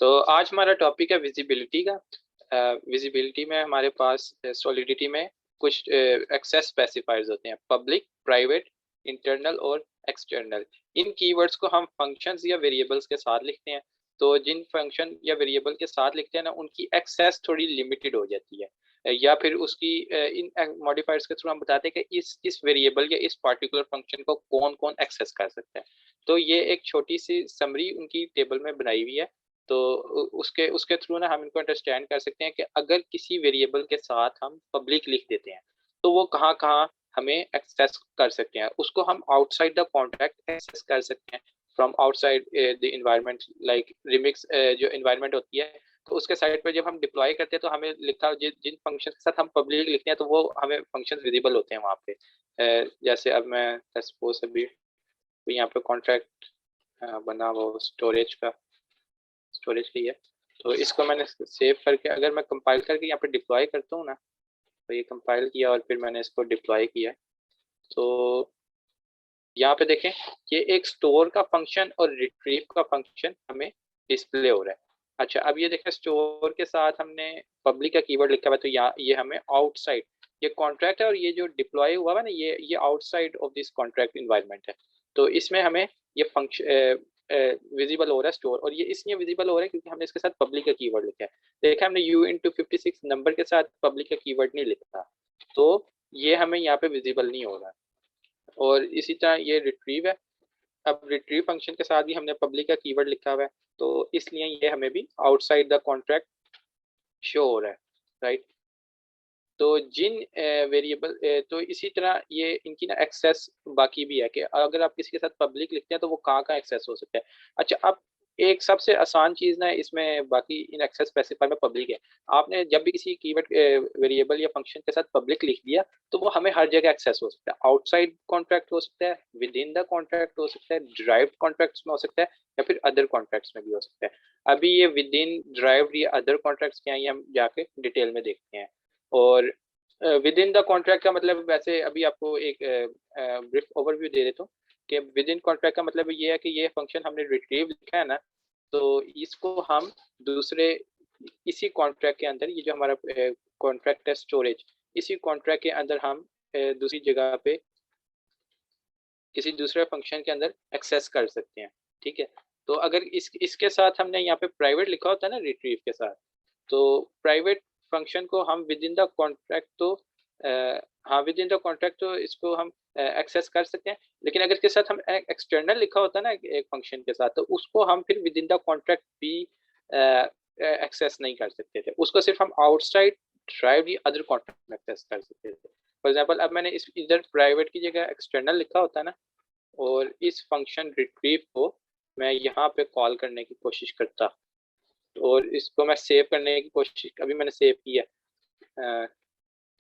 तो आज हमारा टॉपिक है विजिबिलिटी का। विजिबिलिटी में हमारे पास सॉलिडिटी में कुछ एक्सेस स्पेसिफायर्स होते हैं, पब्लिक, प्राइवेट, इंटरनल और एक्सटर्नल। इन कीवर्ड्स को हम फंक्शंस या वेरिएबल्स के साथ लिखते हैं। तो जिन फंक्शन या वेरिएबल के साथ लिखते हैं ना, उनकी एक्सेस थोड़ी लिमिटेड हो जाती है। या फिर उसकी इन मॉडिफायर्स के थ्रू हम बताते हैं कि इस वेरिएबल या इस पार्टिकुलर फंक्शन को कौन कौन एक्सेस कर सकता है। तो ये एक छोटी सी समरी उनकी टेबल में बनाई हुई है। तो उसके उसके थ्रू ना हम इनको अंडरस्टैंड कर सकते हैं कि अगर किसी वेरिएबल के साथ हम पब्लिक लिख देते हैं तो वो कहाँ कहाँ हमें एक्सेस कर सकते हैं। उसको हम आउटसाइड द कॉन्ट्रैक्ट एक्सेस कर सकते हैं, from outside the environment, like remix जो इन्वायरमेंट होती है। तो उसके साइड पर जब हम डिप्लॉय करते हैं तो हमें लिखा जिन फंक्शन के साथ हम पब्लिक लिखते हैं तो वो हमें फंक्शन विजिबल होते हैं वहाँ पे। जैसे अब मैं सपोज अभी यहाँ पे कॉन्ट्रैक्ट बना वो स्टोरेज की है। तो इसको मैंने सेव करके अगर मैं कंपाइल करके यहाँ पे डिप्लॉय करता हूँ ना, तो ये कंपाइल किया और फिर मैंने इसको डिप्लॉय किया। तो यहाँ पे देखें, ये एक स्टोर का फंक्शन और रिट्रीव का फंक्शन हमें डिस्प्ले हो रहा है। अच्छा, अब ये देखें, स्टोर के साथ हमने पब्लिक का कीवर्ड लिखा हुआ है, तो यहाँ ये हमें आउटसाइड, ये कॉन्ट्रैक्ट है और ये जो डिप्लॉय हुआ है ना, ये outside of this contract environment है। तो इसमें हमें ये फंक्शन विजिबल हो रहा है स्टोर, और ये इसलिए विजिबल हो रहा है क्योंकि हमने इसके साथ पब्लिक का कीवर्ड लिखा है। देखा हमने U into 56 नंबर के साथ पब्लिक का कीवर्ड नहीं लिखा, तो ये हमें यहाँ पे विजिबल नहीं हो रहा। और इसी तरह ये रिट्रीव है। अब रिट्रीव फंक्शन के साथ भी हमने पब्लिक का कीवर्ड लिखा हुआ है, तो इसलिए ये हमें भी आउटसाइड द कॉन्ट्रैक्ट शो हो रहा है, राइट। तो जिन वेरिएबल तो इसी तरह ये इनकी ना एक्सेस बाकी भी है कि अगर आप किसी के साथ पब्लिक लिखते हैं तो वो कहाँ कहाँ एक्सेस हो सकता है। अच्छा, अब एक सबसे आसान चीज़ ना इसमें, बाकी इन एक्सेस स्पेसिफायर में पब्लिक है। आपने जब भी किसी कीवर्ड वेरिएबल या फंक्शन के साथ पब्लिक लिख दिया तो वो हमें हर जगह एक्सेस हो सकता है। आउटसाइड कॉन्ट्रैक्ट हो सकता है, विद इन द कॉन्ट्रैक्ट हो सकता है, ड्राइव्ड कॉन्ट्रैक्ट्स में हो सकता है, या फिर अदर कॉन्ट्रैक्ट्स में भी हो सकता है। अभी ये विद इन, ड्राइव्ड या अदर कॉन्ट्रैक्ट्स क्या है, ये हम जाके डिटेल में देखते हैं। और विद इन द कॉन्ट्रैक्ट का मतलब, वैसे अभी आपको एक ब्रीफ ओवरव्यू दे देता हूँ कि विद इन कॉन्ट्रैक्ट का मतलब ये है कि ये फंक्शन हमने रिट्रीव लिखा है ना, तो इसको हम दूसरे, इसी कॉन्ट्रैक्ट के अंदर, ये जो हमारा कॉन्ट्रैक्ट है स्टोरेज, इसी कॉन्ट्रैक्ट के अंदर हम दूसरी जगह पे किसी दूसरे फंक्शन के अंदर एक्सेस कर सकते हैं। ठीक है, तो अगर इसके साथ हमने यहाँ पे प्राइवेट लिखा होता है ना रिट्रीव के साथ, तो प्राइवेट फंक्शन को हम विद इन द कॉन्ट्रैक्ट तो हाँ, विद इन द कॉन्ट्रैक्ट तो इसको हम एक्सेस कर सकते हैं। लेकिन अगर इसके साथ हम एक्सटर्नल लिखा होता है ना एक फंक्शन के साथ, तो उसको हम फिर विद इन द कॉन्ट्रैक्ट भी एक्सेस नहीं कर सकते थे। उसको सिर्फ हम आउटसाइड ड्राइव या अदर कॉन्ट्रैक्ट में एक्सेस कर सकते थे। फॉर एग्जाम्पल, अब मैंने इस इधर प्राइवेट की जगह एक्सटर्नल लिखा होता है ना, और इस फंक्शन रिट्रीव को मैं यहाँ पे कॉल करने की कोशिश करता, और इसको मैं सेव करने की कोशिश, अभी मैंने सेव किया।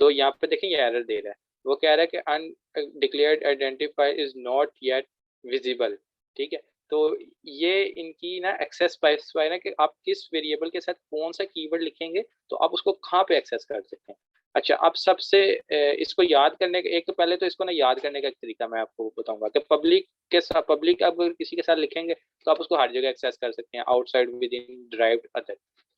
तो यहाँ पे देखें, ये एरर दे रहा है। वो कह रहा है कि undeclared identifier is not yet visible. ठीक है, तो ये इनकी ना एक्सेस स्पेसिफायर है कि आप किस वेरिएबल के साथ कौन सा कीवर्ड लिखेंगे तो आप उसको कहाँ पे एक्सेस कर सकते हैं। अच्छा, अब सबसे इसको याद करने का, एक तो पहले तो इसको ना याद करने का एक तरीका मैं आपको बताऊंगा कि पब्लिक के साथ, पब्लिक अब किसी के साथ लिखेंगे तो आप उसको हर जगह एक्सेस कर सकते हैं, outside, with in, derived, other.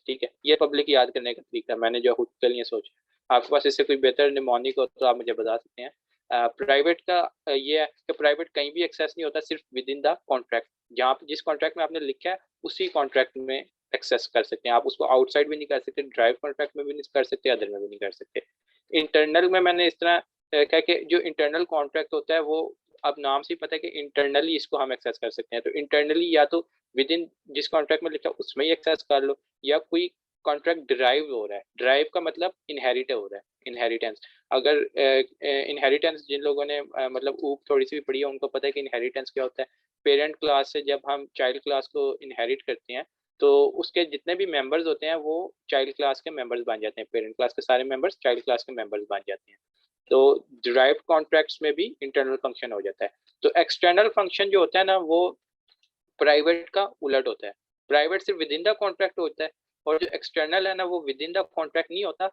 ठीक है, ये पब्लिक याद करने का तरीका मैंने जो खुद के लिए सोचा। आपके पास इससे कोई बेहतर निमोनिक हो तो आप मुझे बता सकते हैं। प्राइवेट का ये है कि प्राइवेट कहीं भी एक्सेस नहीं होता, सिर्फ विद इन द कॉन्ट्रैक्ट। जहाँ जिस कॉन्ट्रैक्ट में आपने लिखा है उसी कॉन्ट्रैक्ट में एक्सेस कर सकते हैं आप उसको। आउटसाइड भी नहीं कर सकते, ड्राइव कॉन्ट्रैक्ट में भी नहीं कर सकते, अदर में भी नहीं कर सकते। इंटरनल में मैंने इस तरह कहा कि जो इंटरनल कॉन्ट्रैक्ट होता है वो, अब नाम से ही पता है कि इंटरनली इसको हम एक्सेस कर सकते हैं। तो इंटरनली या तो विद इन, जिस कॉन्ट्रैक्ट में लिखा है उसमें ही एक्सेस कर लो, या कोई कॉन्ट्रैक्ट ड्राइव हो रहा है। ड्राइव का मतलब इनहेरिट हो रहा है, इनहेरिटेंस। अगर इनहेरिटेंस जिन लोगों ने मतलब ऊप थोड़ी सी भी पढ़ी है उनको पता है कि इनहेरिटेंस क्या होता है। पेरेंट क्लास से जब हम चाइल्ड क्लास को इनहेरिट करते हैं तो उसके जितने भी मेंबर्स होते हैं वो चाइल्ड क्लास के मेंबर्स बन जाते हैं। पेरेंट क्लास के सारे मेंबर्स चाइल्ड क्लास के मेंबर्स बन जाते हैं। तो डिराइव्ड कॉन्ट्रैक्ट्स में भी इंटरनल फंक्शन हो जाता है। तो एक्सटर्नल फंक्शन जो होता है ना, वो प्राइवेट का उलट होता है। प्राइवेट सिर्फ विद इन द कॉन्ट्रैक्ट होता है, और जो एक्सटर्नल है ना वो विद इन द कॉन्ट्रैक्ट नहीं होता,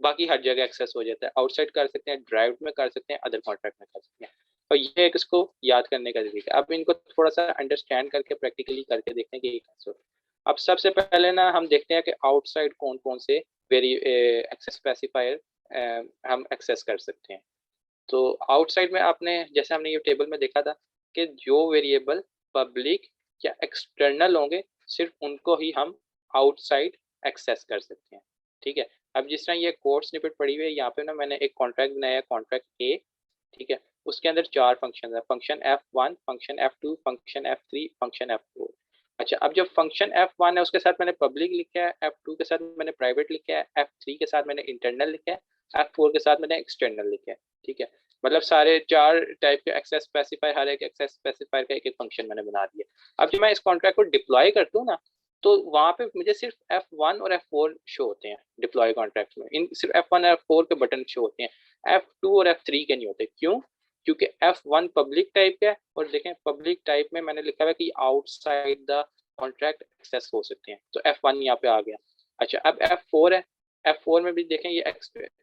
बाकी हर जगह एक्सेस हो जाता है। आउटसाइड कर सकते हैं, ड्राइव में कर सकते हैं, अदर कॉन्ट्रैक्ट में कर सकते हैं। और ये एक इसको याद करने का तरीका है। अब इनको थोड़ा सा अंडरस्टैंड करके प्रैक्टिकली करके देखते हैं कि ये कैसे होता है। अब सबसे पहले ना हम देखते हैं कि आउटसाइड कौन कौन से वेरी एक्सेस स्पेसिफायर हम एक्सेस कर सकते हैं। तो आउटसाइड में आपने जैसे हमने ये टेबल में देखा था कि जो वेरिएबल पब्लिक या एक्सटर्नल होंगे सिर्फ उनको ही हम आउटसाइड एक्सेस कर सकते हैं। ठीक है, अब जिस तरह ये कोड स्निपेट पड़ी हुई है, यहाँ पे ना मैंने एक कॉन्ट्रैक्ट बनाया है, कॉन्ट्रैक्ट ए। ठीक है, उसके अंदर 4 फंक्शन है, function F1, function F2, function F3, function F4। अच्छा, अब जब फंक्शन F1 है उसके साथ मैंने पब्लिक लिखा है, F2 के साथ मैंने प्राइवेट लिखा है, F3 के साथ मैंने इंटरनल लिखा है, F4 के साथ मैंने एक्सटर्नल लिखा है। ठीक है, मतलब सारे 4 टाइप के एक्सेस स्पेसिफायर, हर एक एक्सेस स्पेसिफायर का एक एक फंक्शन मैंने बना दिया। अब जब मैं इस कॉन्ट्रैक्ट को डिप्लॉय करता हूँ ना, तो वहां पे मुझे सिर्फ F1 और F4 शो होते हैं डिप्लॉय कॉन्ट्रैक्ट में। इन सिर्फ F1 और F4 के बटन शो होते हैं, F2 और F3 के नहीं होते। क्यों? क्योंकि F1 पब्लिक टाइप का है, और देखें पब्लिक टाइप में मैंने लिखा हुआ है कि आउटसाइड द कॉन्ट्रैक्ट एक्सेस हो सकते हैं, तो F1 यहाँ पे आ गया। अच्छा, अब F4 है, F4 में भी देखें ये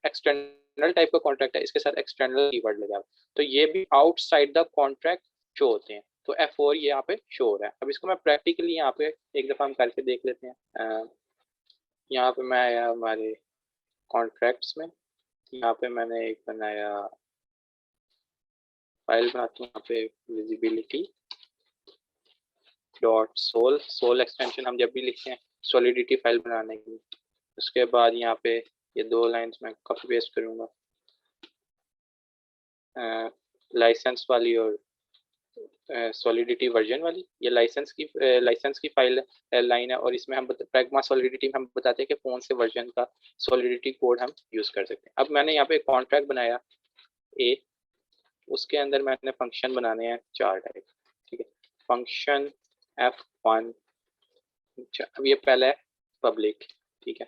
एक्सटर्नल टाइप का कॉन्ट्रैक्ट है, इसके साथ एक्सटर्नल कीवर्ड लगा, तो ये भी आउटसाइड द कॉन्ट्रैक्ट शो होते हैं। तो F4 ये यहाँ पे शो हो रहा है। अब इसको मैं प्रैक्टिकली यहाँ पे एक दफा हम करके देख लेते हैं। यहाँ पे मैं आया हमारे कॉन्ट्रैक्ट्स में, यहाँ पे मैंने एक बनाया फाइल बनाता हूँ यहाँ पे, visibility dot sol. Sol extension हम जब भी लिखते हैं सॉलिडिटी फाइल बनाने के लिए। उसके बाद यहाँ पे ये 2 लाइन्स में कॉपी पेस्ट करूँगा, लाइसेंस वाली और सॉलिडिटी वर्जन वाली। ये लाइसेंस की फाइल लाइन है, और इसमें हम प्रैग्मा सॉलिडिटी में हम बताते हैं कि कौन से वर्जन का सॉलिडिटी कोड हम यूज कर सकते हैं। अब मैंने यहाँ पे कॉन्ट्रैक्ट बनाया ए, उसके अंदर मैंने फंक्शन बनाने हैं 4 टाइप। ठीक है, फंक्शन F1। अच्छा, अब ये पहला है पब्लिक। ठीक है,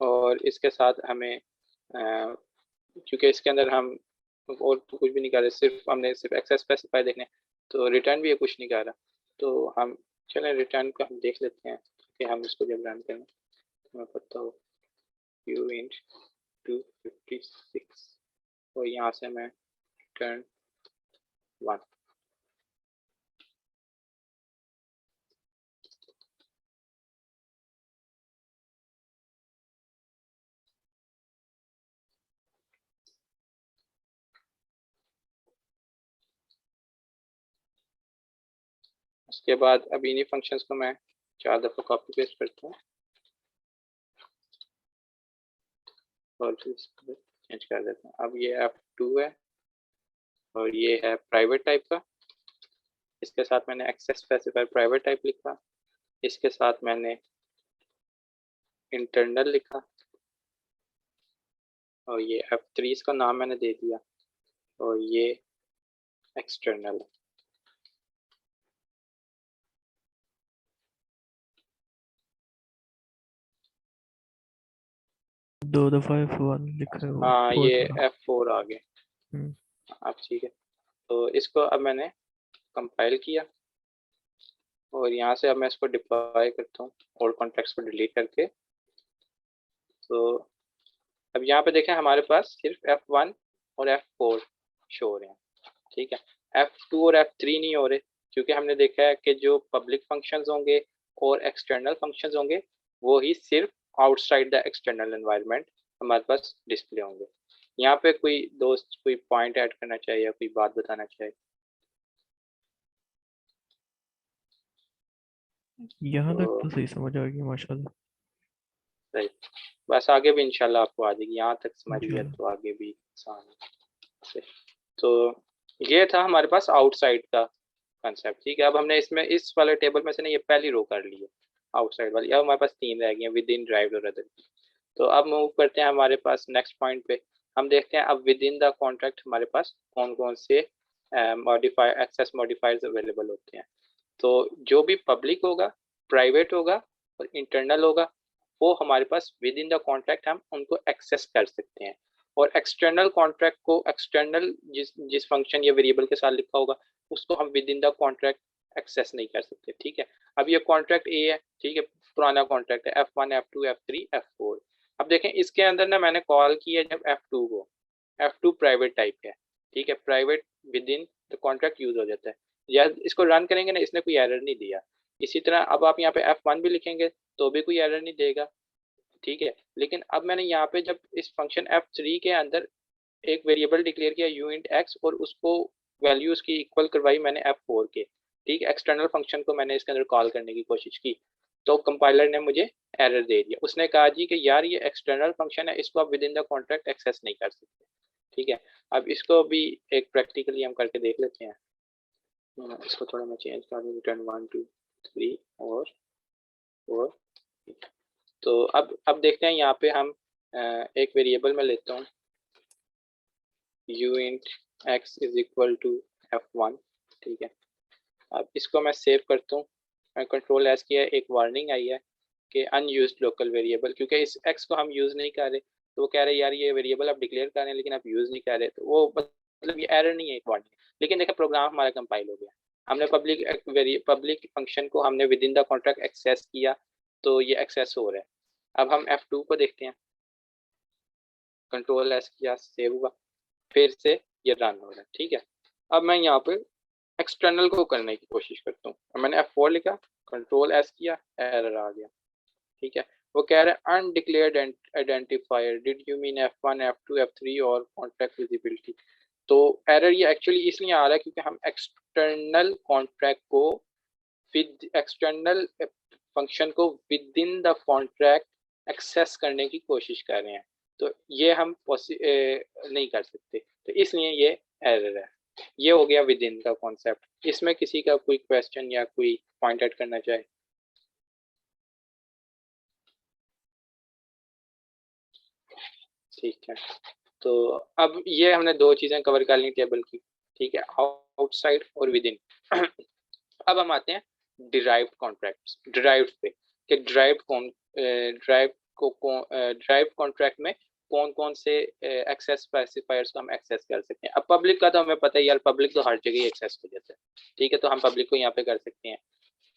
और इसके साथ हमें क्योंकि इसके अंदर हम और तो कुछ भी नहीं कर रहे, सिर्फ हमने सिर्फ एक्सेस स्पेसिफाई देखने, तो रिटर्न भी ये कुछ नहीं कर रहा। तो हम चलें रिटर्न को हम देख लेते हैं कि हम इसको जब रन करें तो हमें पता हो क्यू इंट 256, और यहाँ से मैं रिटर्न 1। उसके बाद अब इन्हीं फंक्शंस को मैं 4 दफ़ा कॉपी पेस्ट करता हूँ और फिर इसको चेंज कर देता हूँ। अब ये F2 है और ये है प्राइवेट टाइप का, इसके साथ मैंने एक्सेस स्पेसिफायर प्राइवेट टाइप लिखा, इसके साथ मैंने इंटरनल लिखा, और ये F3 इसका नाम मैंने दे दिया, और ये एक्सटर्नल। 2 दफा F1 लिखा है वो हाँ, 4 ये दफा। F4 आ गए। अब ठीक है, तो इसको अब मैंने कंपाइल किया, और यहाँ से अब मैं इसको डिप्लॉय करता हूँ और कॉन्ट्रैक्ट्स को डिलीट करके। तो अब यहाँ पे देखें हमारे पास सिर्फ F1 और F4 शो हो रहे हैं। ठीक है, F2 और F3 नहीं हो रहे, क्योंकि हमने देखा है कि जो पब्लिक फंक्शंस होंगे और एक्सटर्नल फंक्शंस होंगे वो ही सिर्फ आउटसाइड द एक्सटर्नल एनवायरनमेंट हमारे पास डिस्प्ले होंगे। यहाँ पे कोई दोस्त कोई पॉइंट ऐड करना चाहिए या कोई बात बताना चाहिए? यहाँ तक तो तो सही समझ आ गया माशाल्लाह। सही, बस आगे भी इंशाल्लाह आपको आ जाएगी, यहाँ तक समझ गया इंशाल्लाह। तो आगे भी आसान है। तो ये था हमारे पास आउटसाइड का कंसेप्ट। ठीक है, अब हमने इसमें इस वाले टेबल में से ना ये पहली रो कर ली है आउटसाइड वाली। अब हमारे पास 3 रह गई हैं, विद इन, ड्राइव्ड और अदर। तो अब मूव करते हैं हमारे पास नेक्स्ट पॉइंट पे। हम देखते हैं अब विद इन द कॉन्ट्रैक्ट हमारे पास कौन कौन से मॉडिफाई एक्सेस मॉडिफायर्स अवेलेबल होते हैं। तो जो भी पब्लिक होगा, प्राइवेट होगा और इंटरनल होगा, वो हमारे पास विद इन द कॉन्ट्रैक्ट हम उनको एक्सेस कर सकते हैं। और एक्सटर्नल कॉन्ट्रैक्ट को, एक्सटर्नल जिस फंक्शन या वेरिएबल के साथ लिखा होगा उसको हम within the contract access नहीं कर सकते। ठीक है, अब ये कॉन्ट्रैक्ट ए है, ठीक है, पुराना कॉन्ट्रैक्ट है, F1, F2, F3, F4। अब देखें इसके अंदर ना मैंने कॉल किया जब F2 को, F2 प्राइवेट टाइप है। ठीक है, private with in the contract use हो जाता है। या इसको रन करेंगे ना, इसने कोई एरर नहीं दिया, इसी तरह अब आप यहाँ पे F1 भी लिखेंगे तो भी कोई एरर नहीं देगा, ठीक है। लेकिन अब मैंने यहाँ पे जब इस फंक्शन F3 के अंदर एक वेरिएबल डिक्लेयर किया uint(x) और उसको वैल्यू उसकी इक्वल करवाई मैंने F4 के, ठीक है, एक्सटर्नल फंक्शन को मैंने इसके अंदर कॉल करने की कोशिश की, तो कंपाइलर ने मुझे एरर दे दिया। उसने कहा जी कि यार ये एक्सटर्नल फंक्शन है, इसको आप within the contract access नहीं कर सकते, ठीक है। अब इसको भी एक प्रैक्टिकली हम करके देख लेते हैं। इसको थोड़ा मैं चेंज कर दूँ, रिटर्न 1 2 3 और 4। तो अब देखते हैं यहाँ पे हम एक वेरिएबल में लेता हूँ uint(x) is equal to F1, ठीक है। अब इसको मैं सेव करता हूँ, मैं कंट्रोल एस किया, एक वार्निंग आई है कि अनयूज्ड लोकल वेरिएबल, क्योंकि इस x को हम यूज़ नहीं कर रहे, तो वो कह रहे हैं यार ये वेरिएबल आप डिक्लेयर कर रहे हैं लेकिन आप यूज़ नहीं कर रहे, तो वो मतलब ये एरर नहीं है, एक वार्निंग। लेकिन देखिए प्रोग्राम हमारा कंपाइल हो गया, हमने पब्लिक फंक्शन को हमने within the contract access किया, तो ये एक्सेस हो रहा है। अब हम F2 को देखते हैं, कंट्रोल एस किया, सेव हुआ, फिर से ये रन हो रहा है, ठीक है। अब मैं यहाँ पे एक्सटर्नल को करने की कोशिश करता हूँ, मैंने F4 लिखा, कंट्रोल एस किया, एरर आ गया, ठीक है। वो कह रहे हैं undeclared identifier, did you mean F1 F2 F3 और कॉन्ट्रैक्ट विजिबिलिटी। तो एरर ये एक्चुअली इसलिए आ रहा है क्योंकि हम एक्सटर्नल कॉन्ट्रैक्ट को विद एक्सटर्नल फंक्शन को within the contract access करने की कोशिश कर रहे हैं, तो ये हम नहीं कर सकते, तो इसलिए ये एरर है। ये हो गया विद इन का कॉन्सेप्ट। इसमें किसी का कोई क्वेश्चन या कोई पॉइंट आउट करना चाहे? ठीक है, तो अब ये हमने दो चीजें कवर कर ली टेबल की, ठीक है, आउटसाइड और विद इन। अब हम आते हैं डिराइव्ड कॉन्ट्रैक्ट्स, डिराइव्ड पे कि ड्राइव कॉन्ट्रैक्ट में कौन कौन से एक्सेस स्पेसिफायर्स को हम एक्सेस कर सकते हैं। अब पब्लिक का तो हमें पता है यार, पब्लिक तो हर जगह एक्सेस हो जाता है, ठीक है, तो हम पब्लिक को यहाँ पे कर सकते हैं।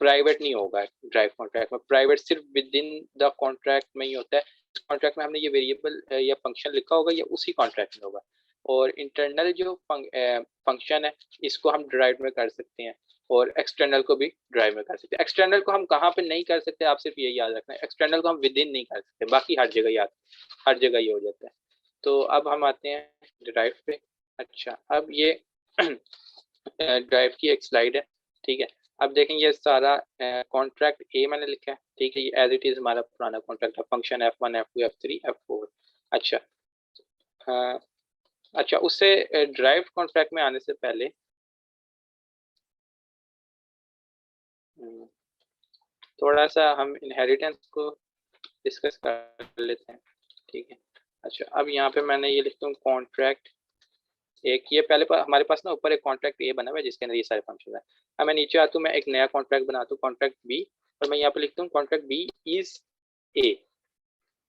प्राइवेट नहीं होगा ड्राइव कॉन्ट्रैक्ट में, प्राइवेट सिर्फ विद इन द कॉन्ट्रैक्ट में ही होता है। इस कॉन्ट्रैक्ट में हमने ये वेरिएबल या फंक्शन लिखा होगा, या उसी कॉन्ट्रैक्ट में होगा। और इंटरनल जो फंक्शन है इसको हम ड्राइव में कर सकते हैं, और एक्सटर्नल को भी ड्राइव में कर सकते हैं। एक्सटर्नल को हम कहाँ पे नहीं कर सकते, आप सिर्फ ये याद रखना है, एक्सटर्नल को हम विद इन नहीं कर सकते, बाकी हर जगह याद, हर जगह ये हो जाता है। तो अब हम आते हैं ड्राइव पे। अच्छा, अब ये ड्राइव की एक स्लाइड है, ठीक है। अब देखें ये सारा कॉन्ट्रैक्ट ए मैंने लिखा है, ठीक है, ये एज इट इज हमारा पुराना कॉन्ट्रैक्ट है, function F1 F2 F3 F4। अच्छा, अच्छा, उससे ड्राइव कॉन्ट्रैक्ट में आने से पहले थोड़ा सा हम इनहेरिटेंस को डिस्कस कर लेते हैं, ठीक है। अच्छा, अब यहाँ पे मैंने ये लिखता हूँ कॉन्ट्रैक्ट एक, ये पहले हमारे पास ना ऊपर एक कॉन्ट्रैक्ट ए बना हुआ है जिसके अंदर ये सारे फंक्शन है। अब मैं नीचे आता हूँ, मैं एक नया कॉन्ट्रैक्ट बनाता हूँ, कॉन्ट्रैक्ट बी, और मैं यहाँ पे लिखता हूँ कॉन्ट्रैक्ट बी इज ए,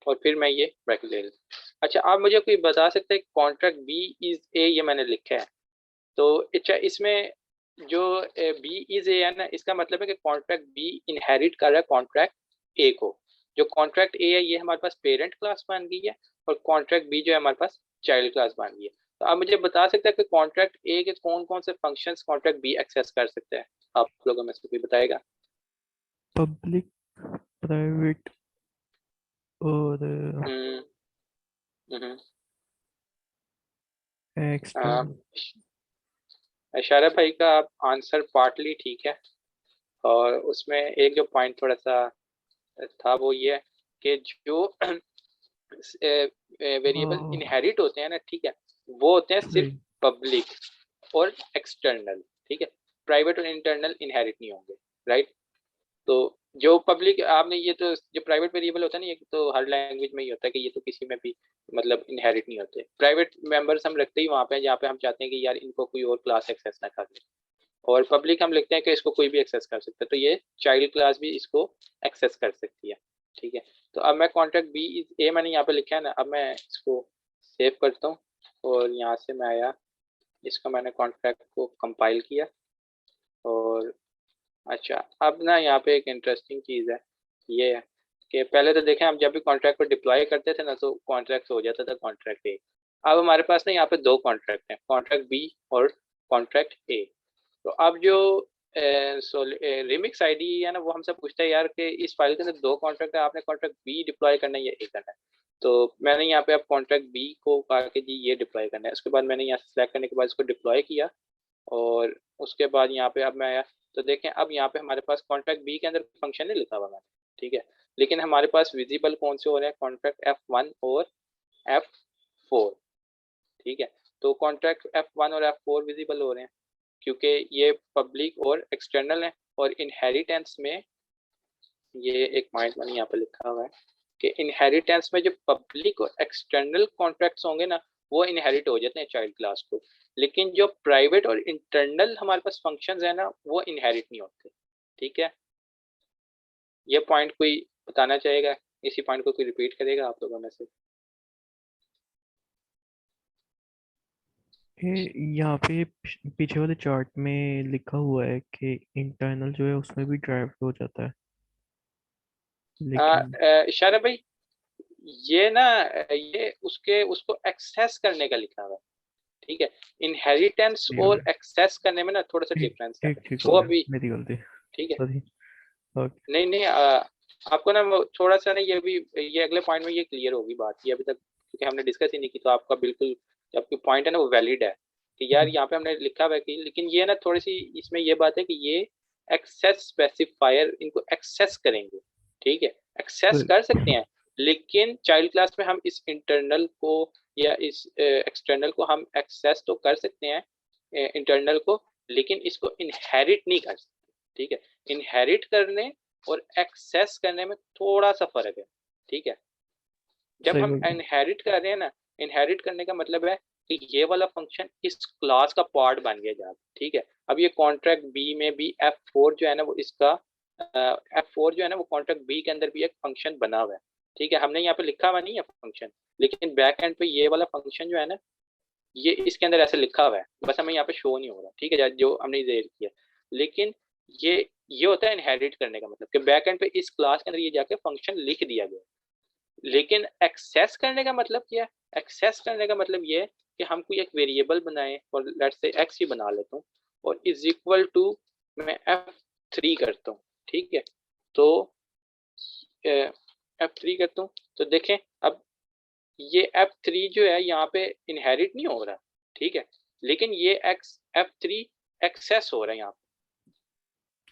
और फिर मैं ये ब्रैकेट ले लेता हूँ। अच्छा, आप मुझे कोई बता सकते हैं कॉन्ट्रैक्ट बी इज ए ये मैंने लिखा है, तो अच्छा इसमें जो बी इज ए है ना, इसका मतलब है कि कॉन्ट्रैक्ट बी इनहेरिट कर रहा है कॉन्ट्रैक्ट ए को। जो कॉन्ट्रैक्ट ए है ये हमारे पास पेरेंट क्लास बन गई है, और कॉन्ट्रैक्ट बी जो है हमारे पास चाइल्ड क्लास बन गई है। तो आप मुझे बता सकते हैं कि कॉन्ट्रैक्ट ए के कौन कौन से फंक्शंस कॉन्ट्रैक्ट बी एक्सेस कर सकते हैं? आप लोगों में से कोई बताएगा? पब्लिक, प्राइवेट और हम्म हम्म, एक्सटर्नल। इशारा भाई का आंसर पार्टली ठीक है, और उसमें एक जो पॉइंट थोड़ा सा था वो ये है कि जो वेरिएबल इनहेरिट होते हैं ना, ठीक है, वो होते हैं सिर्फ सही। पब्लिक और एक्सटर्नल, ठीक है, प्राइवेट और इंटरनल इनहेरिट नहीं होंगे, राइट। तो जो पब्लिक आपने ये तो जो प्राइवेट वेरिएबल होता है ना, ये तो हर लैंग्वेज में ही होता है कि ये तो किसी में भी मतलब इनहेरिट नहीं होते। प्राइवेट मेंबर्स हम रखते ही वहां पे जहाँ पे हम चाहते हैं कि यार इनको कोई और क्लास एक्सेस ना कर ले, और पब्लिक हम लिखते हैं कि इसको कोई भी एक्सेस कर सकता है, तो ये चाइल्ड क्लास भी इसको एक्सेस कर सकती है, ठीक है। तो अब मैं कॉन्ट्रैक्ट बी इज ए मैंने यहाँ पे लिखा है ना, अब मैं इसको सेव करता हूँ, और यहाँ से मैं आया, इसको मैंने कॉन्ट्रैक्ट को कंपाइल किया, और अच्छा, अब ना यहाँ पे एक इंटरेस्टिंग चीज़ है, ये है कि पहले तो देखें हम जब भी कॉन्ट्रैक्ट को डिप्लॉय करते थे ना, तो कॉन्ट्रैक्ट हो जाता था कॉन्ट्रैक्ट ए। अब हमारे पास ना यहाँ पे दो कॉन्ट्रैक्ट हैं, कॉन्ट्रैक्ट बी और कॉन्ट्रैक्ट ए। तो अब जो रिमिक्स आईडी है ना, वो हमसे पूछता है यार कि इस फाइल के अंदर 2 कॉन्ट्रैक्ट है, आपने कॉन्ट्रैक्ट बी डिप्लॉय करना है या ए करना है। तो मैंने यहाँ पे अब कॉन्ट्रैक्ट बी को कहा कि जी ये डिप्लॉय करना है। उसके बाद मैंने यहाँ से सेलेक्ट करने के बाद इसको डिप्लॉय किया और उसके बाद यहाँ पे अब मैं आया तो देखें अब यहाँ पे हमारे पास कॉन्ट्रैक्ट बी के अंदर फंक्शन नहीं लिखा हुआ मैंने, ठीक है। लेकिन हमारे पास विजिबल कौन से हो रहे हैं, कॉन्ट्रैक्ट F1 और F4, ठीक है। तो कॉन्ट्रैक्ट F1 और F4 विजिबल हो रहे हैं क्योंकि ये पब्लिक और एक्सटर्नल है। और इनहेरिटेंस में ये एक पॉइंट मैंने यहाँ पे लिखा हुआ है कि इनहेरिटेंस में जो पब्लिक और एक्सटर्नल कॉन्ट्रैक्ट्स होंगे ना वो इनहेरिट हो जाते हैं चाइल्ड क्लास को, लेकिन जो प्राइवेट और इंटरनल हमारे पास फंक्शंस है ना वो इनहेरिट नहीं होते, ठीक है। ये पॉइंट कोई बताना चाहेगा, इसी पॉइंट को कोई रिपीट करेगा आप लोगों में से? यहाँ पे पीछे वाले चार्ट में लिखा हुआ है कि इंटरनल जो है उसमें भी ड्राइव हो जाता है, लेकिन इशारा भाई ये ना ये उसको एक्सेस करने का लिखा हुआ है, ठीक है। इनहेरिटेंस मेरी और गलती। एक्सेस करने में ना थोड़ा सा ठीक डिफरेंस है, ठीक ठीक हो वो गया, अभी मेरी गलती। ठीक है। सॉरी। ओके। नहीं नहीं आपको ना वो थोड़ा सा ना ये अगले पॉइंट में ये क्लियर होगी बात, ये अभी तक क्योंकि हमने डिस्कस ही नहीं की, तो आपका बिल्कुल आपकी पॉइंट है ना वो वैलिड है कि यार यहाँ पे हमने लिखा हुआ है कि, लेकिन ये ना थोड़ी सी इसमें ये बात है कि ये एक्सेस स्पेसिफायर इनको एक्सेस करेंगे, ठीक है। एक्सेस कर सकते हैं लेकिन चाइल्ड क्लास में हम इस इंटरनल को या इस एक्सटर्नल को हम एक्सेस तो कर सकते हैं इंटरनल को, लेकिन इसको इनहेरिट नहीं कर सकते, ठीक है। इनहेरिट करने और एक्सेस करने में थोड़ा सा फर्क है, ठीक है। जब सही हम बोल रहे इनहेरिट कर रहे हैं ना, इनहेरिट करने का मतलब है कि ये वाला फंक्शन इस क्लास का पार्ट बन गया जाता, ठीक है। अब ये कॉन्ट्रैक्ट बी में भी F4 जो है ना वो इसका F4 जो है ना वो कॉन्ट्रैक्ट बी के अंदर भी एक फंक्शन बना हुआ है, ठीक है। हमने यहाँ पे लिखा हुआ नहीं है फंक्शन, लेकिन बैक एंड पे ये वाला फंक्शन जो है ना ये इसके अंदर ऐसे लिखा हुआ है, बस हमें यहाँ पे शो नहीं हो रहा, ठीक है, जो हमने इधर किया। लेकिन ये ये होता है इनहेरिट करने का मतलब कि बैक एंड पे इस क्लास के अंदर ये जाके फंक्शन लिख दिया गया। लेकिन एक्सेस करने का मतलब क्या है, एक्सेस करने का मतलब ये है कि हम कोई एक वेरिएबल बनाए और लेट्स से एक्स ही बना लेता हूँ और इज इक्वल टू मैं F3 करता हूँ, ठीक है। तो F3 करता हूँ तो देखें अब ये F3 जो है यहाँ पे इनहेरिट नहीं हो रहा, ठीक है, लेकिन ये F3 एक्सेस हो रहा है यहाँ हैं।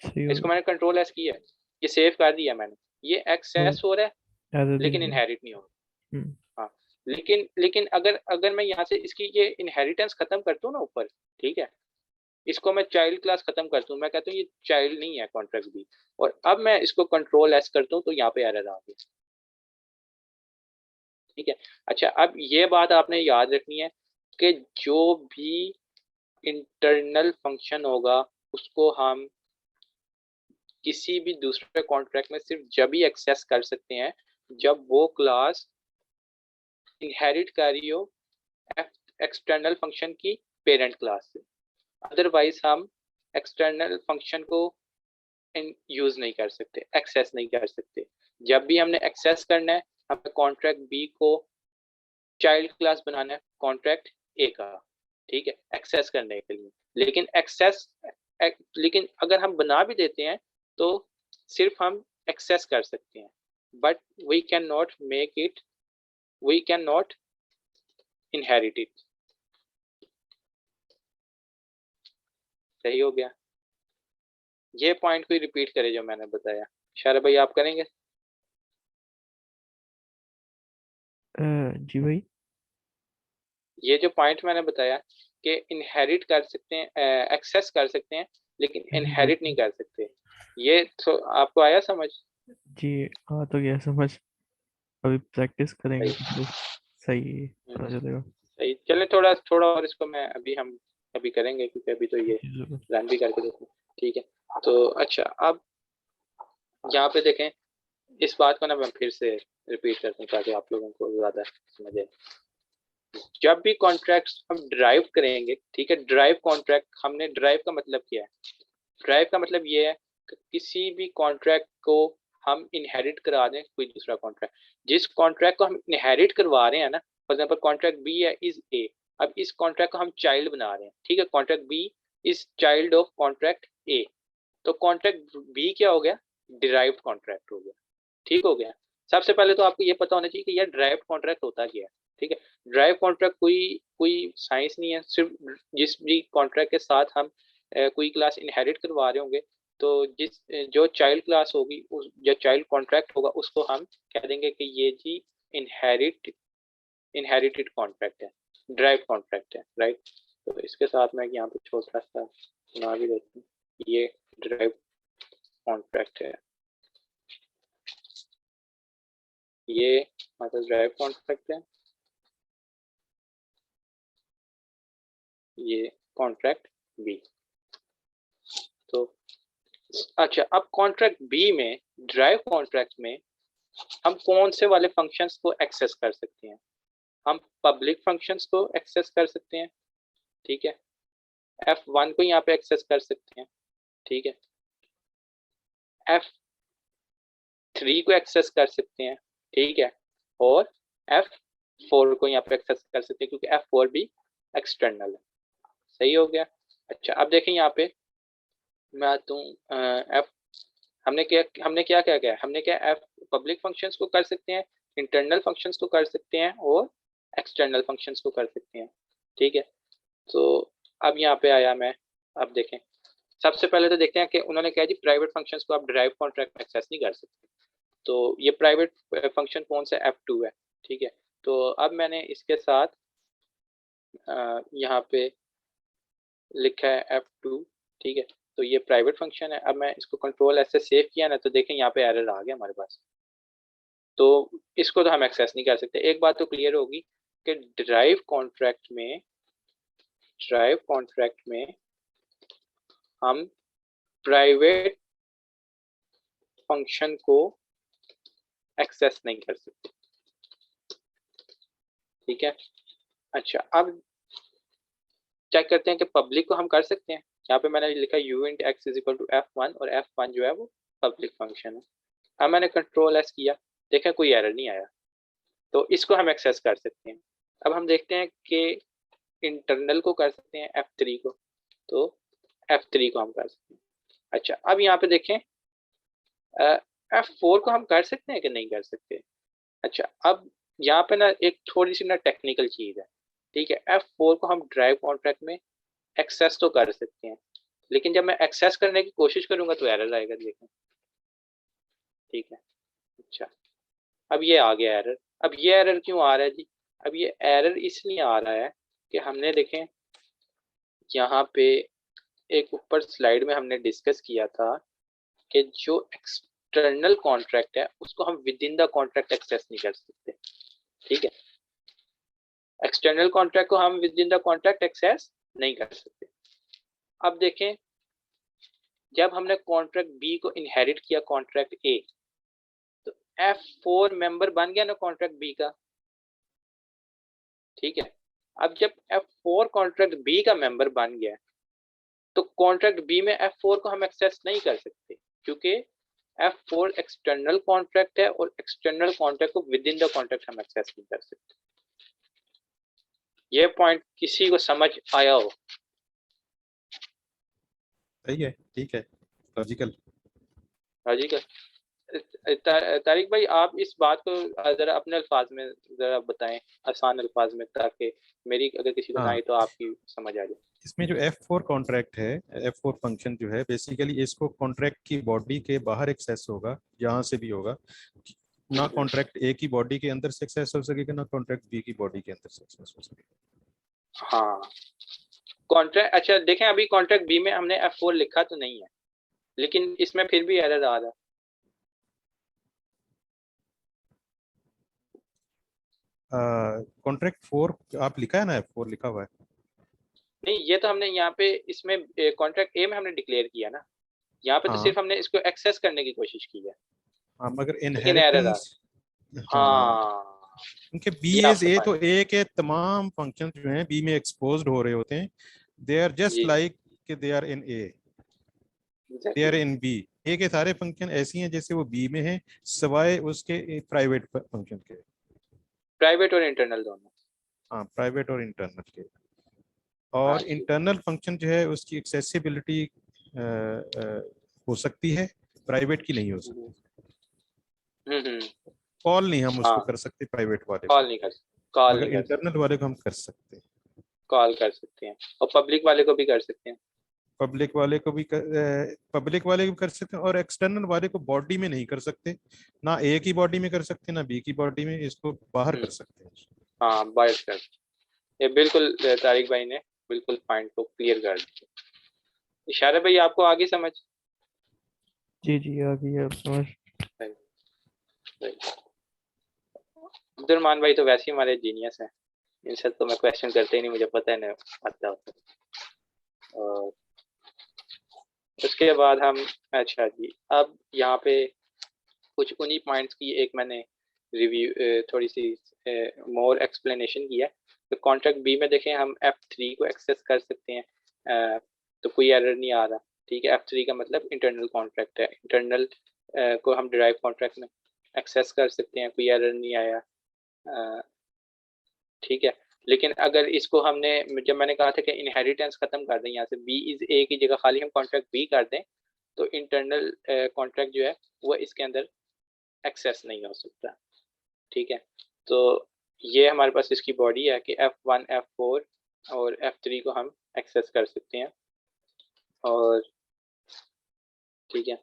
सही पे। हो इसको गया। मैंने कंट्रोल एस किया है, ये सेव कर दिया मैंने, ये और एक्सेस हो रहा है एरर दे लेकिन दिया। इनहेरिट नहीं हो रहा। हम्म। हाँ, लेकिन अगर अगर मैं यहाँ से इसकी ये इनहेरिटेंस खत्म करता हूँ ना ऊपर, ठीक है, इसको मैं चाइल्ड क्लास खत्म करता हूँ, मैं कहता हूँ ये चाइल्ड नहीं है कॉन्ट्रैक्ट बी, और अब मैं इसको कंट्रोल एस करता हूँ तो यहाँ पे एरर आ गया, ठीक है। अच्छा अब ये बात आपने याद रखनी है कि जो भी इंटरनल फंक्शन होगा उसको हम किसी भी दूसरे कॉन्ट्रैक्ट में सिर्फ जब ही एक्सेस कर सकते हैं जब वो क्लास इनहेरिट कर रही हो एक्सटर्नल फंक्शन की पेरेंट क्लास से। अदरवाइज हम एक्सटर्नल फंक्शन को यूज नहीं कर सकते, एक्सेस नहीं कर सकते। जब भी हमने एक्सेस करना है हमें कॉन्ट्रैक्ट बी को चाइल्ड क्लास बनाना है कॉन्ट्रैक्ट ए का, ठीक है, एक्सेस करने के लिए। लेकिन लेकिन अगर हम बना भी देते हैं तो सिर्फ हम एक्सेस कर सकते हैं, but we can not make it, we can not inherit it. सही हो गया? ये पॉइंट कोई रिपीट करे जो मैंने बताया। शारा भाई आप करेंगे? जी भाई। ये जो पॉइंट मैंने बताया कि इनहेरिट कर सकते हैं, एक्सेस कर सकते हैं लेकिन जी इनहेरिट नहीं कर सकते, ये तो आपको आया समझ? जी। हाँ तो क्या समझ, अभी प्रैक्टिस करेंगे सही। तो फिर सही पता चलेगा। सही, चले थोड़ा थोड़ा और इसको मैं अभी हम अभी करेंगे क्योंकि अभी तो ये जी जरूर। रन भी करके देखो, ठीक है। तो अच्छा अब यहाँ पे देखें, इस बात को ना मैं फिर से रिपीट करता हूँ ताकि आप लोगों को ज्यादा समझ आए। जब भी कॉन्ट्रैक्ट हम ड्राइव करेंगे, ठीक है, ड्राइव कॉन्ट्रैक्ट, हमने ड्राइव का मतलब क्या है, ड्राइव का मतलब ये है कि किसी भी कॉन्ट्रैक्ट को हम इनहेरिट करा दें कोई दूसरा कॉन्ट्रैक्ट। जिस कॉन्ट्रैक्ट को हम इनहेरिट करवा रहे हैं ना, फॉर एग्जांपल कॉन्ट्रैक्ट बी है इज ए, अब इस कॉन्ट्रैक्ट को हम चाइल्ड बना रहे हैं, ठीक है, contract B is child of contract A, तो कॉन्ट्रैक्ट बी क्या हो गया, डिराइव्ड कॉन्ट्रैक्ट हो गया। ठीक हो गया। सबसे पहले तो आपको ये पता होना चाहिए कि यार डिराइव्ड कॉन्ट्रैक्ट होता क्या है। ठीक है, ड्राइव कॉन्ट्रैक्ट कोई कोई साइंस नहीं है, सिर्फ जिस भी कॉन्ट्रैक्ट के साथ हम कोई क्लास इनहेरिट करवा रहे होंगे, तो जिस जो चाइल्ड क्लास होगी उस जो चाइल्ड कॉन्ट्रैक्ट होगा उसको हम कह देंगे कि ये जी इनहेरिटेड कॉन्ट्रैक्ट है, ड्राइव कॉन्ट्रैक्ट है, राइट। तो इसके साथ मैं यहाँ पे छोटा सा बना भी देता हूँ, ये ड्राइव कॉन्ट्रैक्ट है, ये हमारा ड्राइव कॉन्ट्रैक्ट है, ये कॉन्ट्रैक्ट बी। तो अच्छा, अब कॉन्ट्रैक्ट बी में, ड्राइव कॉन्ट्रैक्ट में हम कौन से वाले फंक्शंस को एक्सेस कर सकते हैं? हम पब्लिक फंक्शंस को एक्सेस कर सकते हैं, ठीक है, F1 को यहाँ पे एक्सेस कर सकते हैं, ठीक है, F3 को एक्सेस कर सकते हैं, ठीक है, और F4 को यहाँ पे एक्सेस कर सकते हैं क्योंकि F4 भी एक्सटर्नल है। सही हो गया। अच्छा, अब देखें यहाँ पे मैं आता हूँ हमने क्या क्या हमने क्या एफ पब्लिक फंक्शंस को कर सकते हैं, इंटरनल फंक्शंस को कर सकते हैं और एक्सटर्नल फंक्शंस को कर सकते हैं, ठीक है। तो अब यहाँ पे आया मैं, अब देखें सबसे पहले तो देखते हैं कि उन्होंने कहा जी प्राइवेट फंक्शंस को आप डिराइव कॉन्ट्रैक्ट में एक्सेस नहीं कर सकते। तो ये प्राइवेट फंक्शन कौन सा, F2 है, ठीक है। तो अब मैंने इसके साथ यहाँ पे लिखा है F2, ठीक है। तो ये प्राइवेट फंक्शन है। अब मैं इसको कंट्रोल ऐसे सेव किया ना, तो देखें यहाँ पे एरर आ गया हमारे पास। तो इसको तो हम एक्सेस नहीं कर सकते। एक बात तो क्लियर होगी कि ड्राइव कॉन्ट्रैक्ट में हम प्राइवेट फंक्शन को एक्सेस नहीं कर सकते, ठीक है। अच्छा, अब चेक करते हैं कि पब्लिक को हम कर सकते हैं। यहाँ पे मैंने लिखा u int x is equal to F1 और F1 जो है वो पब्लिक फंक्शन है। अब मैंने कंट्रोल एस किया, देखा कोई एरर नहीं आया, तो इसको हम एक्सेस कर सकते हैं। अब हम देखते हैं कि इंटरनल को कर सकते हैं F3 को, तो F3 को हम कर सकते हैं। अच्छा, अब यहाँ पे देखें F4 को हम कर सकते हैं कि नहीं कर सकते। अच्छा, अब यहाँ पे ना एक थोड़ी सी ना टेक्निकल चीज है, ठीक है। F4 को हम ड्राइव कॉन्ट्रैक्ट में एक्सेस तो कर सकते हैं, लेकिन जब मैं एक्सेस करने की कोशिश करूंगा तो एरर आएगा, देखें, ठीक है। अच्छा, अब ये आ गया एरर। अब ये एरर क्यों आ रहा है जी? अब ये एरर इसलिए आ रहा है कि हमने देखें यहाँ पे एक ऊपर स्लाइड में हमने डिस्कस किया था कि जो एक्सटर्नल कॉन्ट्रैक्ट है उसको हम within the contract access नहीं कर सकते, ठीक है। एक्सटर्नल कॉन्ट्रैक्ट को हम within the contract access नहीं कर सकते। अब देखें, जब हमने कॉन्ट्रैक्ट बी को इनहेरिट किया कॉन्ट्रैक्ट ए, तो F4 मेंबर बन गया ना कॉन्ट्रैक्ट बी का, ठीक है। अब जब F4 कॉन्ट्रैक्ट बी का मेंबर बन गया, तो कॉन्ट्रैक्ट बी में F4 को हम एक्सेस नहीं कर सकते क्योंकि F4 एक्सटर्नल कॉन्ट्रैक्ट है और एक्सटर्नल कॉन्ट्रैक्ट को विद इन द कॉन्ट्रैक्ट हम एक्सेस नहीं कर सकते। ये पॉइंट किसी को समझ आया हो? सही है, ठीक है, लॉजिकल। लॉजिकल। तारिक भाई, आप इस बात को जरा अपने अल्फाज में जरा बताएं, आसान अल्फाज में, ताकि मेरी अगर किसी को ना आए तो आपकी समझ आ जाए। इसमें जो F4 कॉन्ट्रैक्ट है, F4 फंक्शन जो है बेसिकली इसको कॉन्ट्रैक्ट की बॉडी के बाहर एक्सेस होगा, जहां से भी होगा। ना कॉन्ट्रैक्ट ए की बॉडी के अंदर से एक्सेस हो सकेगा, ना कॉन्ट्रैक्ट बी की बॉडी के अंदर से एक्सेस हो सकेगा। हाँ, कॉन्ट्रैक्ट, अच्छा देखें, अभी कॉन्ट्रैक्ट बी में हमने F4 लिखा तो नहीं है, लेकिन इसमें फिर भी एरर आ रहा है। कॉन्ट्रैक्ट 4 आप लिखा है ना, F4 लिखा हुआ है। नहीं, ये तो हमने यहाँ पे इसमें कॉन्ट्रैक्ट ए में हमने डिक्लेयर किया ना, यहाँ पे तो सिर्फ हमने इसको एक्सेस करने की कोशिश की है। हाँ, मगर लेकिन एरर आ इनहेरिटेंस, हाँ, हाँ, क्योंकि बी ये एज आपका ए, पॉइंट। तो ए के तमाम फंक्शन जो हैं बी में एक्सपोज्ड हो रहे होते हैं। दे आर जस्ट जी लाइक कि they are in A, they are exactly, in B. A के सारे फंक्शन ऐसी हैं जैसे वो बी में हैं, सवाए उसके प्राइवेट फंक्शन के। प्राइवेट और इंटरनल दोनों। हाँ, प्राइवेट और इंटरनल के। हाँ और जी, इंटरनल फंक्शन जो है उसकी एक्सेसिबिलिटी हो सकती है, प्राइवेट की नहीं हो सकती। हम्म। कॉल नहीं हम उसको हाँ, कर सकते प्राइवेट वाले कॉल को, नहीं कर कॉल मगर नहीं कर सकते, इंटरनल वाले को हम कर सकते हैं। कॉल कर सकते हैं, और पब्लिक वाले को भी कर सकते हैं। पब्लिक वाले को भी पब्लिक वाले को कर सकते हैं, और एक्सटर्नल वाले को बॉडी में नहीं कर सकते, ना ए की बॉडी में कर सकते ना बी की बॉडी में, इसको बाहर हम्म, कर सकते हैं। हाँ बायस कर, ये बिल्कुल तारिक भाई ने बिल्कुल पॉइंट को क्लियर कर दिया। इशारा भाई आपको आगे समझ? जी जी आ गई अब समझ। सही, सही। अब्दुलरमान भाई तो वैसे ही हमारे जीनियस हैं, इनसे तो मैं क्वेश्चन करते ही नहीं, मुझे पता है ना आता होता है। और उसके बाद हम, अच्छा जी, अब यहाँ पे कुछ उन्हीं पॉइंट्स की एक मैंने रिव्यू थोड़ी सी मोर एक्सप्लेनेशन किया। तो कॉन्ट्रैक्ट बी में देखें हम F3 को एक्सेस कर सकते हैं, तो कोई एरर नहीं आ रहा। ठीक है, F3 का मतलब इंटरनल कॉन्ट्रैक्ट है, इंटरनल को हम डिराइव कॉन्ट्रैक्ट में एक्सेस कर सकते हैं, कोई एरर नहीं आया। ठीक है, लेकिन अगर इसको हमने, जब मैंने कहा था कि इनहेरिटेंस खत्म कर दें, यहाँ से बी इज ए की जगह खाली हम कॉन्ट्रैक्ट बी कर दें, तो इंटरनल कॉन्ट्रैक्ट जो है वो इसके अंदर एक्सेस नहीं हो सकता। ठीक है, तो ये हमारे पास इसकी बॉडी है कि F1 F4 और F3 को हम एक्सेस कर सकते हैं। और ठीक है,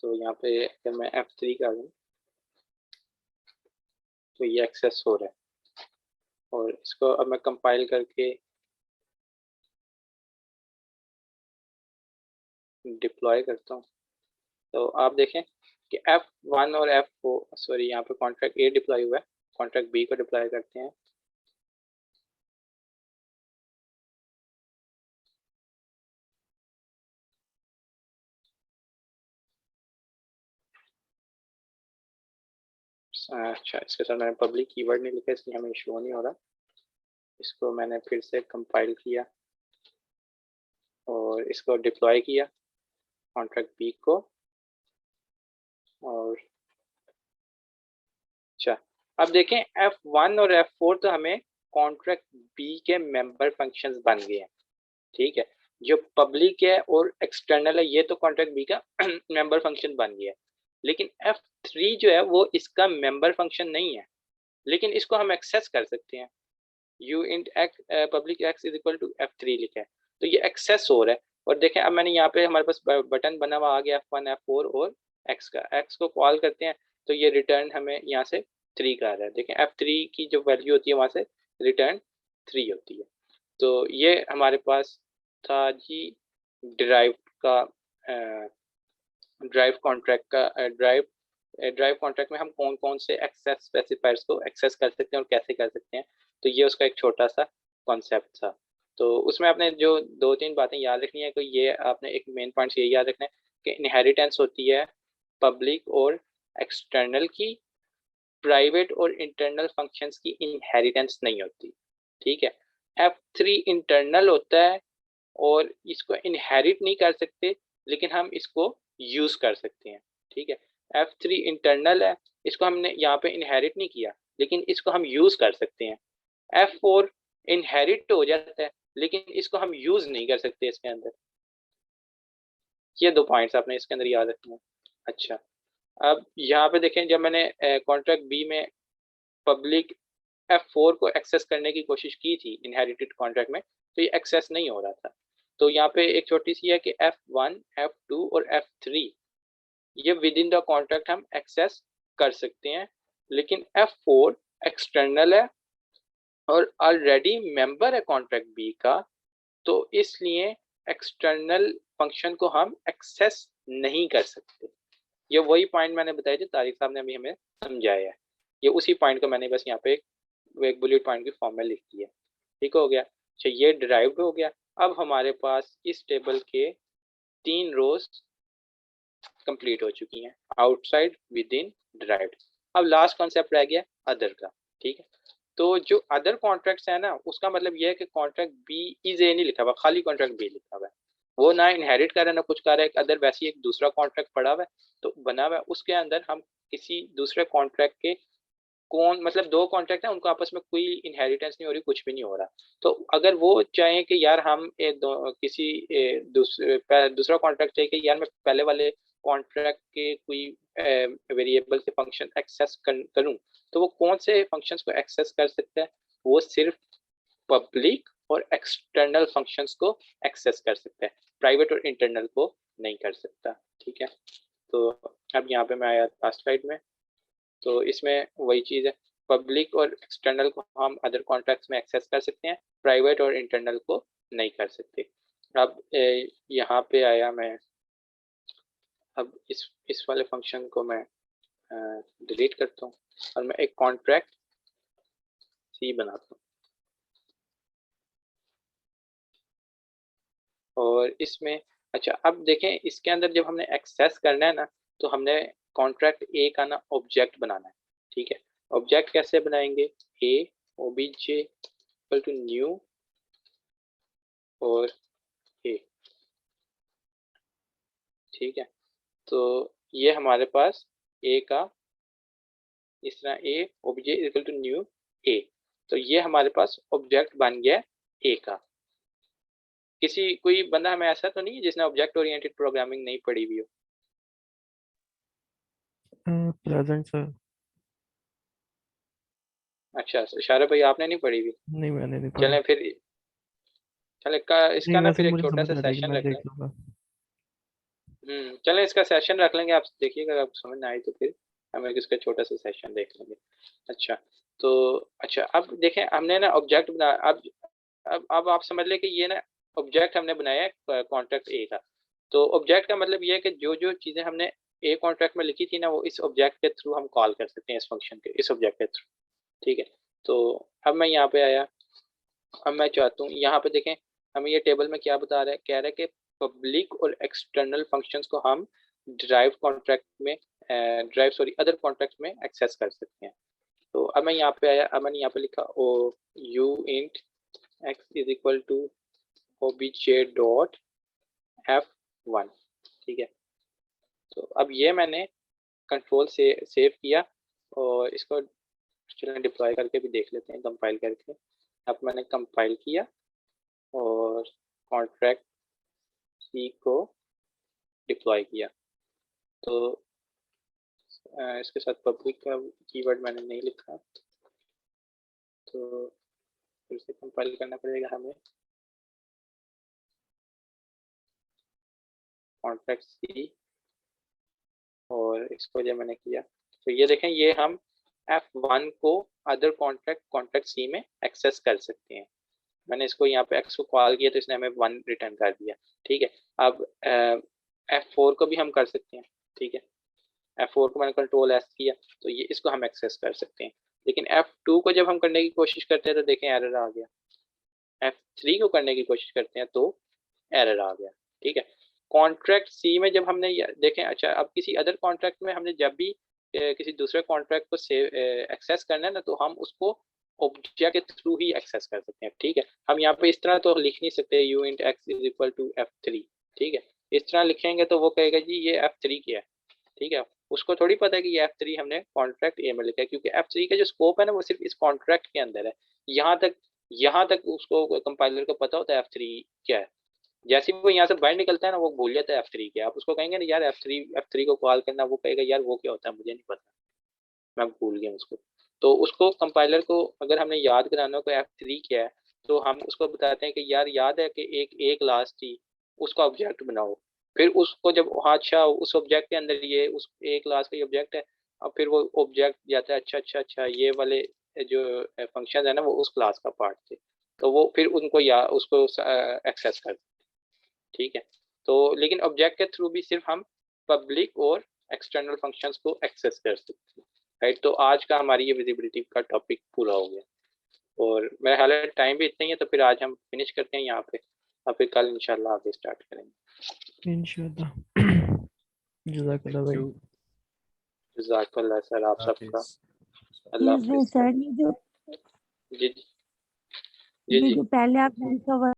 तो यहाँ पे अगर मैं F3 कर दूँ तो ये एक्सेस हो रहा है, और इसको अब मैं कंपाइल करके डिप्लॉय करता हूँ, तो आप देखें कि F1 और F4, सॉरी यहाँ पे कॉन्ट्रैक्ट ए डिप्लॉय हुआ है, कॉन्ट्रैक्ट बी को डिप्लॉय करते हैं। अच्छा, इसके साथ मैंने पब्लिक कीवर्ड नहीं लिखा, इसलिए हमें शो नहीं हो रहा। इसको मैंने फिर से कंपाइल किया और इसको डिप्लॉय किया कॉन्ट्रैक्ट बी को। और अच्छा, अब देखें F1 और F4 तो हमें कॉन्ट्रैक्ट बी के मेंबर फंक्शंस बन गए हैं। ठीक है, जो पब्लिक है और एक्सटर्नल है ये तो कॉन्ट्रैक्ट बी का मेंबर फंक्शन बन गया है, लेकिन F3 जो है वो इसका मेंबर फंक्शन नहीं है, लेकिन इसको हम एक्सेस कर सकते हैं। U int public X is equal to F3 लिखा है, तो ये एक्सेस हो रहा है। और देखें अब मैंने यहाँ पे हमारे पास बटन बना हुआ आ गया F1 F4 और एक्स का, एक्स को कॉल करते हैं तो ये रिटर्न हमें यहाँ से 3 का आ रहा है। देखें F3 की जो वैल्यू होती है वहाँ से रिटर्न 3 होती है। तो ये हमारे पास था जी ड्राइव का, ड्राइव कॉन्ट्रैक्ट का, ड्राइव कॉन्ट्रैक्ट में हम कौन कौन से एक्सेस स्पेसिफायर्स को एक्सेस कर सकते हैं और कैसे कर सकते हैं। तो ये उसका एक छोटा सा कॉन्सेप्ट था। तो उसमें आपने जो 2-3 बातें याद रखनी है, तो ये आपने एक मेन पॉइंट ये याद रखना है कि इनहेरिटेंस होती है पब्लिक और एक्सटर्नल की, प्राइवेट और इंटरनल फंक्शंस की इनहेरिटेंस नहीं होती। ठीक है, F3 इंटरनल होता है और इसको इनहेरिट नहीं कर सकते, लेकिन हम इसको यूज कर सकते हैं। ठीक है, F3 इंटरनल है, इसको हमने यहाँ पे इनहेरिट नहीं किया, लेकिन इसको हम यूज कर सकते हैं। F4 इनहेरिट हो जाता है, लेकिन इसको हम यूज नहीं कर सकते इसके अंदर। ये 2 पॉइंट्स आपने इसके अंदर याद रखना है। अच्छा, अब यहाँ पे देखें, जब मैंने कॉन्ट्रैक्ट बी में पब्लिक F4 को एक्सेस करने की कोशिश की थी इनहेरिटेड कॉन्ट्रैक्ट में, तो ये एक्सेस नहीं हो रहा था। तो यहाँ पे एक छोटी सी है कि F1 F2 और F3 ये विद इन द कॉन्ट्रैक्ट हम एक्सेस कर सकते हैं, लेकिन F4 एक्सटर्नल है और ऑलरेडी मेंबर है कॉन्ट्रैक्ट बी का, तो इसलिए एक्सटर्नल फंक्शन को हम एक्सेस नहीं कर सकते। ये वही पॉइंट मैंने बताया जो तारिक साहब ने अभी हमें समझाया है, ये उसी पॉइंट को मैंने बस यहाँ पे एक बुलेट पॉइंट की फॉर्म में लिख दिया। ठीक हो गया, अच्छा ये डिराइव्ड हो गया। अब हमारे पास इस टेबल के 3 रोज कंप्लीट हो चुकी हैं, आउटसाइड, विद इन, डिराइव्ड। अब लास्ट कॉन्सेप्ट रह गया अदर का। ठीक है, तो जो अदर कॉन्ट्रैक्ट्स है ना, उसका मतलब यह है कि कॉन्ट्रैक्ट बी इज ए नहीं लिखा हुआ, खाली कॉन्ट्रैक्ट बी लिखा हुआ है, वो ना इनहेरिट कर रहा है ना कुछ कर रहा है। अदर वैसे ही एक दूसरा कॉन्ट्रैक्ट पड़ा हुआ है, तो बना हुआ है, उसके अंदर हम किसी दूसरे कॉन्ट्रैक्ट के कौन मतलब दो कॉन्ट्रैक्ट है, उनको आपस में कोई इनहेरिटेंस नहीं हो रही, कुछ भी नहीं हो रहा। तो अगर वो चाहें कि यार हम दूसरा कॉन्ट्रैक्ट चाहिए कि यार मैं पहले वाले कॉन्ट्रैक्ट के कोई वेरिएबल के फंक्शन एक्सेस करूं, तो वो कौन से फंक्शंस को एक्सेस कर सकता है? वो सिर्फ पब्लिक और एक्सटर्नल फंक्शंस को एक्सेस कर सकता है, प्राइवेट और इंटरनल को नहीं कर सकता। ठीक है, तो अब यहाँ पे मैं आया लास्ट स्लाइड में, तो इसमें वही चीज़ है, पब्लिक और एक्सटर्नल को हम अदर कॉन्ट्रैक्ट्स में एक्सेस कर सकते हैं, प्राइवेट और इंटरनल को नहीं कर सकते। अब यहाँ पे आया मैं, अब इस वाले फंक्शन को मैं डिलीट करता हूँ और मैं एक कॉन्ट्रैक्ट सी बनाता हूँ, और इसमें अच्छा अब देखें, इसके अंदर जब हमने एक्सेस करना है ना, तो हमने कॉन्ट्रैक्ट ए का ना ऑब्जेक्ट बनाना है। ठीक है, ऑब्जेक्ट कैसे बनाएंगे? ए ओबीजे इक्वल टू न्यू और ए। ठीक है, तो ये हमारे पास ए का इस तरह ए ओबीजे इक्वल टू न्यू ए, तो ये हमारे पास ऑब्जेक्ट बन गया ए का। किसी कोई बंदा हमें ऐसा तो नहीं है जिसने ऑब्जेक्ट ओरिएंटेड प्रोग्रामिंग नहीं पढ़ी हुई हो? Present sir. अच्छा, शारा भाई आपने नहीं पढ़ी हुई? नहीं, मैंने नहीं पढ़ी। चलें फिर, चले नहीं, इसका ना वैसे फिर एक मुझे छोटा समझ सा आ जाएगी, सेशन मैं रख लें। देख लूंगा। चलें इसका सेशन रख लेंगे, आप देखिएगा, आप समझ ना आई तो फिर हम एक इसका छोटा सा सेशन देख लेंगे। अच्छा, तो अच्छा अब देखें, हमने ना ऑब्जेक्ट बना, अब आप समझ लें कि ये ना ऑब्जेक्ट हमने बनाया है कॉन्ट्रैक्ट ए का। तो ऑब्जेक्ट का मतलब ये है कि जो जो चीज़ें हमने ए कॉन्ट्रैक्ट में लिखी थी ना, वो इस ऑब्जेक्ट के थ्रू हम कॉल कर सकते हैं, इस फंक्शन के, इस ऑब्जेक्ट के थ्रू। ठीक है, तो अब मैं यहाँ पे आया, अब मैं चाहता हूँ यहाँ पे देखें, हमें ये टेबल में क्या बता रहा है, कह रहा है कि पब्लिक और एक्सटर्नल फंक्शंस को हम ड्राइव कॉन्ट्रैक्ट में अदर कॉन्ट्रैक्ट में एक्सेस कर सकते हैं। तो अब मैं यहाँ पे आया, अब मैंने यहाँ पे लिखा O U int x is equal to obj dot f1। ठीक है, तो अब ये मैंने कंट्रोल से सेव किया, और इसको चलें डिप्लॉय करके भी देख लेते हैं, कंपाइल करके। अब मैंने कंपाइल किया और कॉन्ट्रैक्ट सी को डिप्लॉय किया, तो इसके साथ पब्लिक का कीवर्ड मैंने नहीं लिखा, तो फिर से कंपाइल करना पड़ेगा हमें। कॉन्ट्रैक्ट सी, और इसको जब मैंने किया, तो ये देखें, ये हम F1 को अदर कॉन्ट्रैक्ट सी में एक्सेस कर सकते हैं। मैंने इसको यहाँ पे x को कॉल किया तो इसने हमें 1 रिटर्न कर दिया। ठीक है, अब F4 को भी हम कर सकते हैं। ठीक है, F4 को मैंने कंट्रोल S किया, तो ये इसको हम एक्सेस कर सकते हैं। लेकिन F2 को जब हम करने की कोशिश करते हैं तो देखें एरर आ गया। F3 को करने की कोशिश करते हैं तो एरर आ गया। ठीक है, कॉन्ट्रैक्ट सी में जब हमने देखें, अच्छा अब किसी अदर कॉन्ट्रैक्ट में हमने जब भी किसी दूसरे कॉन्ट्रैक्ट को एक्सेस करना है ना, तो हम उसको ऑब्जेक्ट के थ्रू ही एक्सेस कर सकते हैं। ठीक है, हम यहाँ पे इस तरह तो लिख नहीं सकते U int x is equal to F3। ठीक है, इस तरह लिखेंगे तो वो कहेगा जी ये F3 क्या है। ठीक है, उसको थोड़ी पता है कि ये F3 हमने कॉन्ट्रैक्ट ए में लिखा है, क्योंकि F3 का जो स्कोप है ना, वो सिर्फ इस कॉन्ट्रैक्ट के अंदर है। यहाँ तक उसको कंपाइलर को पता होता है F3 क्या है। जैसे ही वो यहाँ से बाहर निकलता है ना, वो भूल जाता है F3 क्या। आप उसको कहेंगे ना यार F3 को कॉल करना, वो कहेगा यार वो क्या होता है, मुझे नहीं पता, मैं भूल गया उसको। तो उसको कंपाइलर को अगर हमने याद कराना हो कि F3 क्या है, तो हम उसको बताते हैं कि यार याद है कि एक क्लास थी, उसका ऑब्जेक्ट बनाओ। फिर उसको जब, हाँ अच्छा, उस ऑब्जेक्ट के अंदर ये उस एक क्लास का ऑब्जेक्ट है, और फिर वो ऑब्जेक्ट जाता है, अच्छा अच्छा अच्छा ये वाले जो फंक्शन है ना, वो उस क्लास का पार्ट थे, तो वो फिर उनको या उसको एक्सेस कर। ठीक है, तो लेकिन ऑब्जेक्ट के थ्रू भी सिर्फ हम पब्लिक और एक्सटर्नल फंक्शंस को एक्सेस कर सकते हैं। राइट, तो आज का हमारी ये विजिबिलिटी का टॉपिक पूरा हो गया, और मेरा ख्याल है टाइम भी इतना ही है, तो फिर आज हम फिनिश करते हैं यहाँ पे, और फिर कल इंशाल्लाह आगे स्टार्ट करेंगे इंशाल्लाह। जज़ाकल्लाह थैंक भाई। यू। जज़ाकल्लाह सर, आप सबका। हाफिज। अल्लाह ये हाफिज। सर, जी जी ये जी। जो पहले आपने कवर